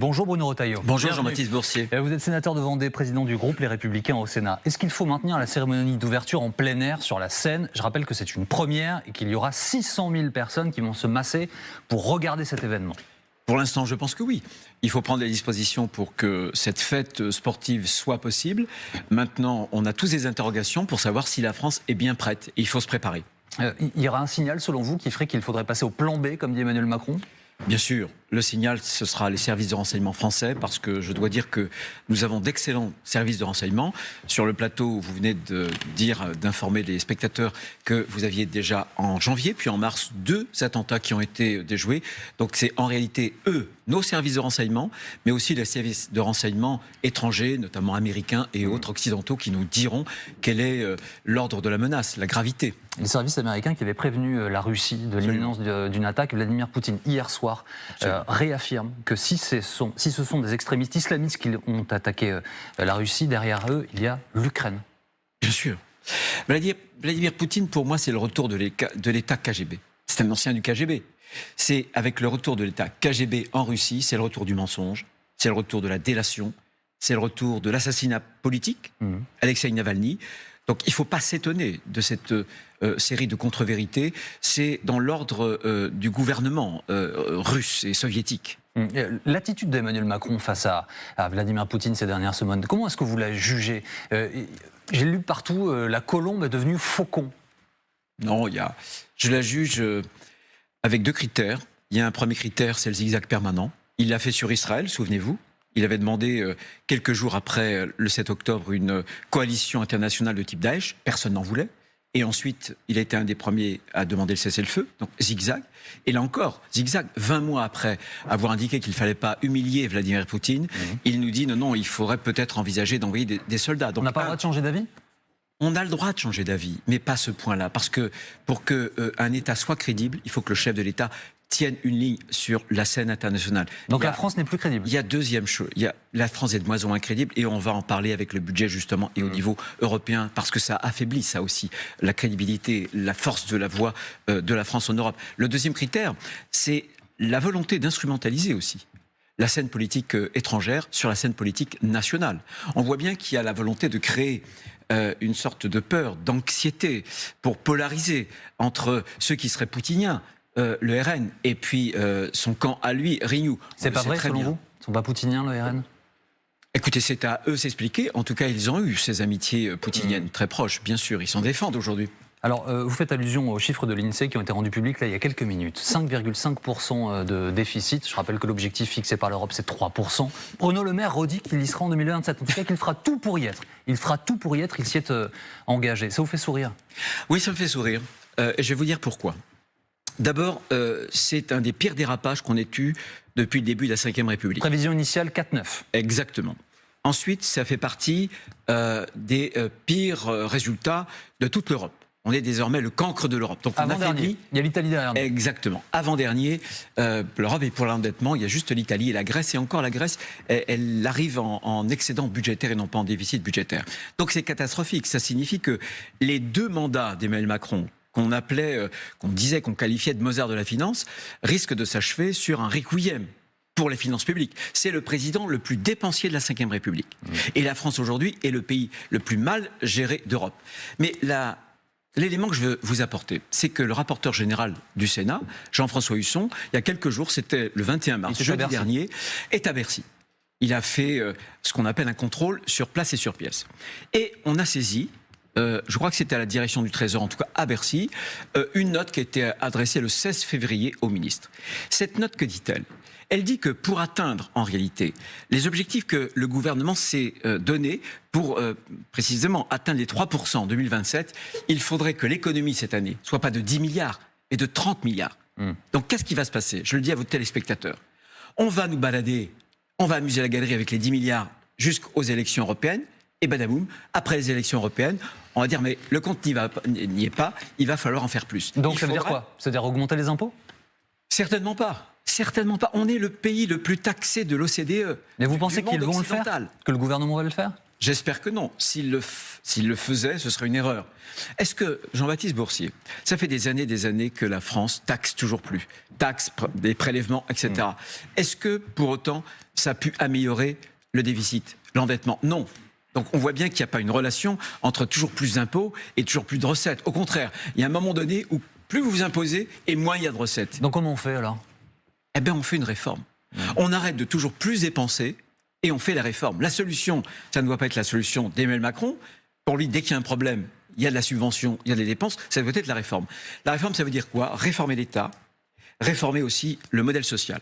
Bonjour Bruno Retailleau. Bonjour Jean-Baptiste Boursier. Vous êtes sénateur de Vendée, président du groupe Les Républicains au Sénat. Est-ce qu'il faut maintenir la cérémonie d'ouverture en plein air sur la Seine? Je rappelle que c'est une première et qu'il y aura 600 000 personnes qui vont se masser pour regarder cet événement. Pour l'instant, je pense que oui. Il faut prendre les dispositions pour que cette fête sportive soit possible. Maintenant, on a tous des interrogations pour savoir si la France est bien prête. Et il faut se préparer. Il y aura un signal, selon vous, qui ferait qu'il faudrait passer au plan B, comme dit Emmanuel Macron? Bien sûr, le signal, ce sera les services de renseignement français, parce que je dois dire que nous avons d'excellents services de renseignement. Sur le plateau, vous venez d'informer les spectateurs que vous aviez déjà en janvier, puis en mars, 2 attentats qui ont été déjoués. Donc c'est en réalité nos services de renseignement, mais aussi les services de renseignement étrangers, notamment américains et autres occidentaux, qui nous diront quel est l'ordre de la menace, la gravité. Les services américains qui avaient prévenu la Russie de l'imminence d'une attaque, Vladimir Poutine, hier soir, réaffirme que si ce sont des extrémistes islamistes qui ont attaqué la Russie, derrière eux, il y a l'Ukraine. Bien sûr. Vladimir Poutine, pour moi, c'est le retour de l'État KGB. C'est un ancien du KGB. C'est avec le retour de l'État KGB en Russie, c'est le retour du mensonge, c'est le retour de la délation, c'est le retour de l'assassinat politique, Alexeï Navalny. Donc il ne faut pas s'étonner de cette série de contre-vérités. C'est dans l'ordre du gouvernement russe et soviétique. L'attitude d'Emmanuel Macron face à Vladimir Poutine ces dernières semaines, comment est-ce que vous la jugez? J'ai lu partout, la colombe est devenue faucon. Non, je la juge avec 2 critères. Il y a un premier critère, c'est le zigzag permanent. Il l'a fait sur Israël, souvenez-vous. Il avait demandé, quelques jours après le 7 octobre, une coalition internationale de type Daesh. Personne n'en voulait. Et ensuite, il a été un des premiers à demander le cessez-le-feu. Donc, zigzag. Et là encore, zigzag. 20 mois après avoir indiqué qu'il ne fallait pas humilier Vladimir Poutine, il nous dit non, il faudrait peut-être envisager d'envoyer des soldats. Donc, on n'a pas le droit de changer d'avis? On a le droit de changer d'avis, mais pas ce point-là. Parce que pour qu'un État soit crédible, il faut que le chef de l'État tienne une ligne sur la scène internationale. Donc la France n'est plus crédible. Il y a deuxième chose, la France est de moins en moins crédible et on va en parler avec le budget justement et au niveau européen parce que ça affaiblit ça aussi, la crédibilité, la force de la voix de la France en Europe. Le deuxième critère, c'est la volonté d'instrumentaliser aussi la scène politique étrangère sur la scène politique nationale. On voit bien qu'il y a la volonté de créer une sorte de peur, d'anxiété pour polariser entre ceux qui seraient poutiniens, le RN, et puis son camp à lui, Renew. C'est pas vrai selon vous? Ils sont pas poutiniens, le RN? Écoutez, c'est à eux s'expliquer. En tout cas, ils ont eu ces amitiés poutiniennes très proches, bien sûr. Ils s'en défendent aujourd'hui. Alors, vous faites allusion aux chiffres de l'INSEE qui ont été rendus publics là, il y a quelques minutes. 5,5% de déficit. Je rappelle que l'objectif fixé par l'Europe, c'est 3%. Bruno Le Maire redit qu'il y sera en 2027. En tout cas, qu'il fera tout pour y être. Il fera tout pour y être. Il s'y est engagé. Ça vous fait sourire? Oui, ça me fait sourire. Et je vais vous dire pourquoi. D'abord, c'est un des pires dérapages qu'on ait eu depuis le début de la Ve République. Prévision initiale 4,9. Exactement. Ensuite, ça fait partie des pires résultats de toute l'Europe. On est désormais le cancre de l'Europe. Donc avant-dernier. Il y a l'Italie derrière nous. Exactement. Avant-dernier, l'Europe est pour l'endettement. Il y a juste l'Italie et la Grèce. Et encore, la Grèce, elle arrive en excédent budgétaire et non pas en déficit budgétaire. Donc c'est catastrophique. Ça signifie que les 2 mandats d'Emmanuel Macron, qu'on qualifiait de Mozart de la finance, risquent de s'achever sur un requiem pour les finances publiques. C'est le président le plus dépensier de la Ve République. Et la France aujourd'hui est le pays le plus mal géré d'Europe. Mais l'élément que je veux vous apporter, c'est que le rapporteur général du Sénat, Jean-François Husson, il y a quelques jours, c'était le 21 mars, jeudi dernier, est à Bercy. Il a fait ce qu'on appelle un contrôle sur place et sur pièce. Et on a saisi, je crois que c'était à la direction du Trésor, en tout cas à Bercy, une note qui a été adressée le 16 février au ministre. Cette note, que dit-elle? Elle dit que pour atteindre, en réalité, les objectifs que le gouvernement s'est donnés pour précisément atteindre les 3% en 2027, il faudrait que l'économie cette année soit pas de 10 milliards, mais de 30 milliards. Donc qu'est-ce qui va se passer? Je le dis à vos téléspectateurs. On va nous balader, on va amuser la galerie avec les 10 milliards jusqu'aux élections européennes, et badaboum, après les élections européennes, on va dire mais le compte n'y est pas, il va falloir en faire plus. Donc ça veut dire quoi? Ça veut dire augmenter les impôts? Certainement pas. Certainement pas. On est le pays le plus taxé de l'OCDE. Mais vous pensez qu'ils vont le faire? Que le gouvernement va le faire? J'espère que non. S'il le faisait, ce serait une erreur. Est-ce que, Jean-Baptiste Boursier, ça fait des années que la France taxe toujours plus, taxe des prélèvements, etc. Est-ce que, pour autant, ça a pu améliorer le déficit, l'endettement? Non. Donc on voit bien qu'il n'y a pas une relation entre toujours plus d'impôts et toujours plus de recettes. Au contraire, il y a un moment donné où plus vous vous imposez et moins il y a de recettes. Donc comment on fait alors? Eh bien on fait une réforme. On arrête de toujours plus dépenser et on fait la réforme. La solution, ça ne doit pas être la solution d'Emmanuel Macron. Pour lui, dès qu'il y a un problème, il y a de la subvention, il y a des dépenses, ça doit être la réforme. La réforme, ça veut dire quoi? Réformer l'État. Réformer aussi le modèle social.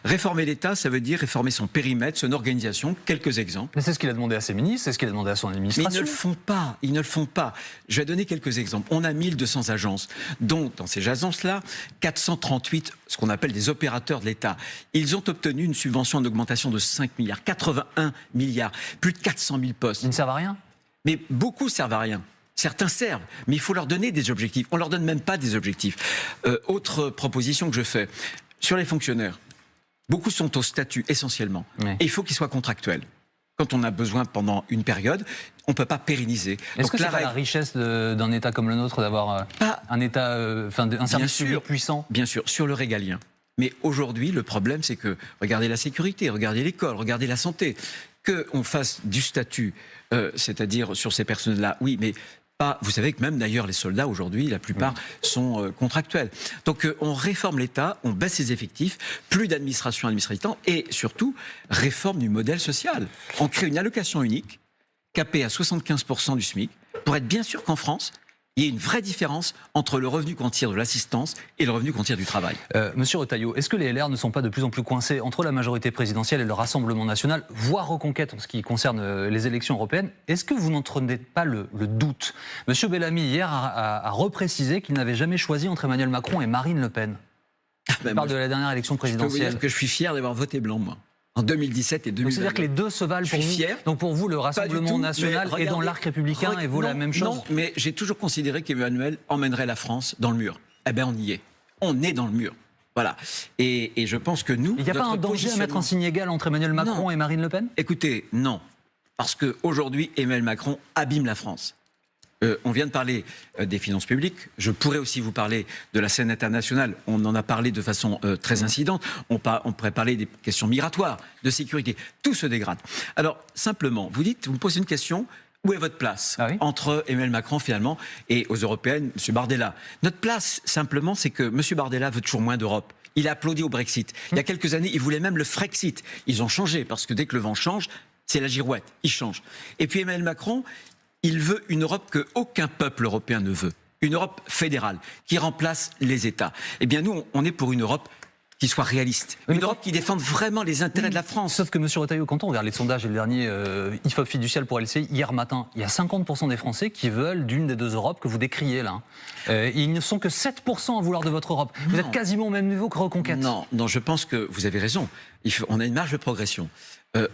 Réformer l'État, ça veut dire réformer son périmètre, son organisation. Quelques exemples. Mais c'est ce qu'il a demandé à ses ministres, c'est ce qu'il a demandé à son administration. Mais ils ne le font pas, ils ne le font pas. Je vais donner quelques exemples. On a 1200 agences, dont dans ces agences-là, 438, ce qu'on appelle des opérateurs de l'État. Ils ont obtenu une subvention en augmentation de 5 milliards, 81 milliards, plus de 400 000 postes. Ils ne servent à rien? Mais beaucoup servent à rien. Certains servent, mais il faut leur donner des objectifs. On leur donne même pas des objectifs. Autre proposition que je fais, sur les fonctionnaires, beaucoup sont au statut essentiellement. Oui. Et il faut qu'ils soient contractuels. Quand on a besoin pendant une période, on ne peut pas pérenniser. Est-ce que c'est pas la richesse d'un État comme le nôtre d'avoir un État, un service public puissant? Bien sûr, sur le régalien. Mais aujourd'hui, le problème, c'est que, regardez la sécurité, regardez l'école, regardez la santé, qu'on fasse du statut, c'est-à-dire sur ces personnes-là, oui, mais pas. Vous savez que même d'ailleurs les soldats aujourd'hui, la plupart sont contractuels. Donc on réforme l'État, on baisse ses effectifs, plus d'administration administrative et surtout réforme du modèle social. On crée une allocation unique, capée à 75% du SMIC, pour être bien sûr qu'en France, il y a une vraie différence entre le revenu qu'on tire de l'assistance et le revenu qu'on tire du travail. Monsieur Retailleau, est-ce que les LR ne sont pas de plus en plus coincés entre la majorité présidentielle et le Rassemblement national, voire Reconquête en ce qui concerne les élections européennes? Est-ce que vous n'entraînez pas le doute? Monsieur Bellamy, hier, a reprécisé qu'il n'avait jamais choisi entre Emmanuel Macron et Marine Le Pen. Il parle de la dernière élection présidentielle. Je peux vous dire que je suis fier d'avoir voté blanc, moi. En 2017 et 2020. C'est-à-dire que les deux se valent pour vous. Fier. Donc pour vous, le Rassemblement national est dans l'arc républicain et vaut la même chose. Non, mais j'ai toujours considéré qu'Emmanuel emmènerait la France dans le mur. Eh bien, on y est. On est dans le mur. Voilà. Et je pense que nous... Il n'y a pas un danger à mettre un signe égal entre Emmanuel Macron et Marine Le Pen? Écoutez, non. Parce qu'aujourd'hui, Emmanuel Macron abîme la France. On vient de parler des finances publiques. Je pourrais aussi vous parler de la scène internationale. On en a parlé de façon très incidente. On pourrait parler des questions migratoires, de sécurité. Tout se dégrade. Alors, simplement, vous me posez une question. Où est votre place entre Emmanuel Macron, finalement, et aux Européennes, M. Bardella? Notre place, simplement, c'est que M. Bardella veut toujours moins d'Europe. Il a applaudi au Brexit. Il y a quelques années, il voulait même le Frexit. Ils ont changé, parce que dès que le vent change, c'est la girouette. Il change. Et puis Emmanuel Macron... il veut une Europe qu'aucun peuple européen ne veut. Une Europe fédérale, qui remplace les États. Eh bien, nous, on est pour une Europe qui soit réaliste. Une Europe qui défende vraiment les intérêts de la France. Sauf que, M. Retailleau, quand on regarde les sondages et le dernier IFOP fiducial pour LCI, hier matin, il y a 50% des Français qui veulent d'une des deux Europes que vous décriez là. Ils ne sont que 7% à vouloir de votre Europe. Vous êtes quasiment au même niveau que Reconquête. Non, je pense que vous avez raison. On a une marge de progression.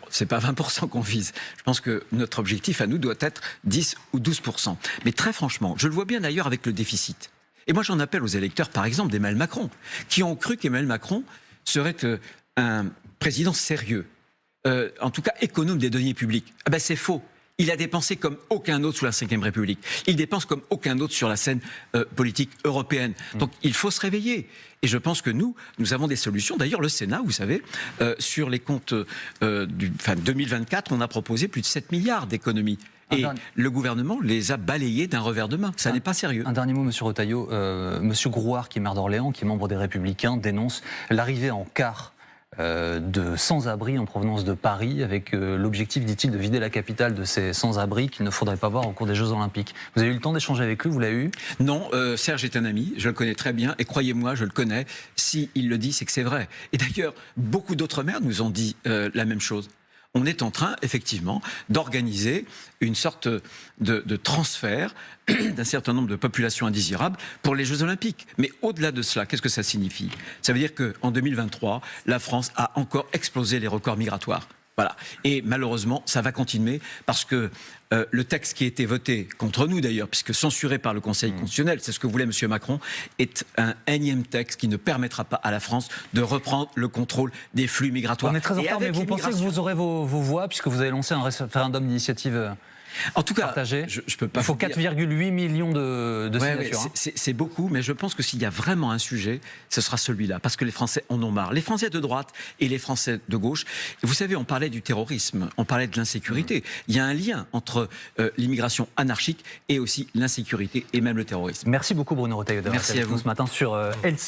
C'est pas 20% qu'on vise. Je pense que notre objectif à nous doit être 10 ou 12%. Mais très franchement, je le vois bien d'ailleurs avec le déficit. Et moi j'en appelle aux électeurs, par exemple, d'Emmanuel Macron, qui ont cru qu'Emmanuel Macron serait un président sérieux, en tout cas économe des deniers publics. Ah ben c'est faux. Il a dépensé comme aucun autre sous la Ve République. Il dépense comme aucun autre sur la scène politique européenne. Donc il faut se réveiller. Et je pense que nous avons des solutions. D'ailleurs, le Sénat, vous savez, sur les comptes 2024, on a proposé plus de 7 milliards d'économies. Et le gouvernement les a balayés d'un revers de main. Ça n'est pas sérieux. Un dernier mot, M. Retailleau. M. Grouard, qui est maire d'Orléans, qui est membre des Républicains, dénonce l'arrivée en car de sans-abri en provenance de Paris, avec l'objectif, dit-il, de vider la capitale de ces sans-abri qu'il ne faudrait pas voir au cours des Jeux Olympiques. Vous avez eu le temps d'échanger avec lui, vous l'avez eu? Non, Serge est un ami, je le connais très bien, et croyez-moi, je le connais. S'il le dit, c'est que c'est vrai. Et d'ailleurs, beaucoup d'autres maires nous ont dit la même chose. On est en train, effectivement, d'organiser une sorte de transfert d'un certain nombre de populations indésirables pour les Jeux Olympiques. Mais au-delà de cela, qu'est-ce que ça signifie? Ça veut dire qu'en 2023, la France a encore explosé les records migratoires. Voilà. Et malheureusement, ça va continuer parce que le texte qui a été voté, contre nous d'ailleurs, puisque censuré par le Conseil constitutionnel, c'est ce que voulait M. Macron, est un énième texte qui ne permettra pas à la France de reprendre le contrôle des flux migratoires. On est très en retard, mais vous pensez que vous aurez vos voix, puisque vous avez lancé un référendum d'initiative en tout cas, partagée. je peux pas. Il faut 4,8 millions de signatures. C'est beaucoup, mais je pense que s'il y a vraiment un sujet, ce sera celui-là, parce que les Français en ont marre. Les Français de droite et les Français de gauche. Et vous savez, on parlait du terrorisme, on parlait de l'insécurité. Il y a un lien entre l'immigration anarchique et aussi l'insécurité et même le terrorisme. Merci beaucoup Bruno Retailleau d'avoir été avec nous ce matin sur LCI.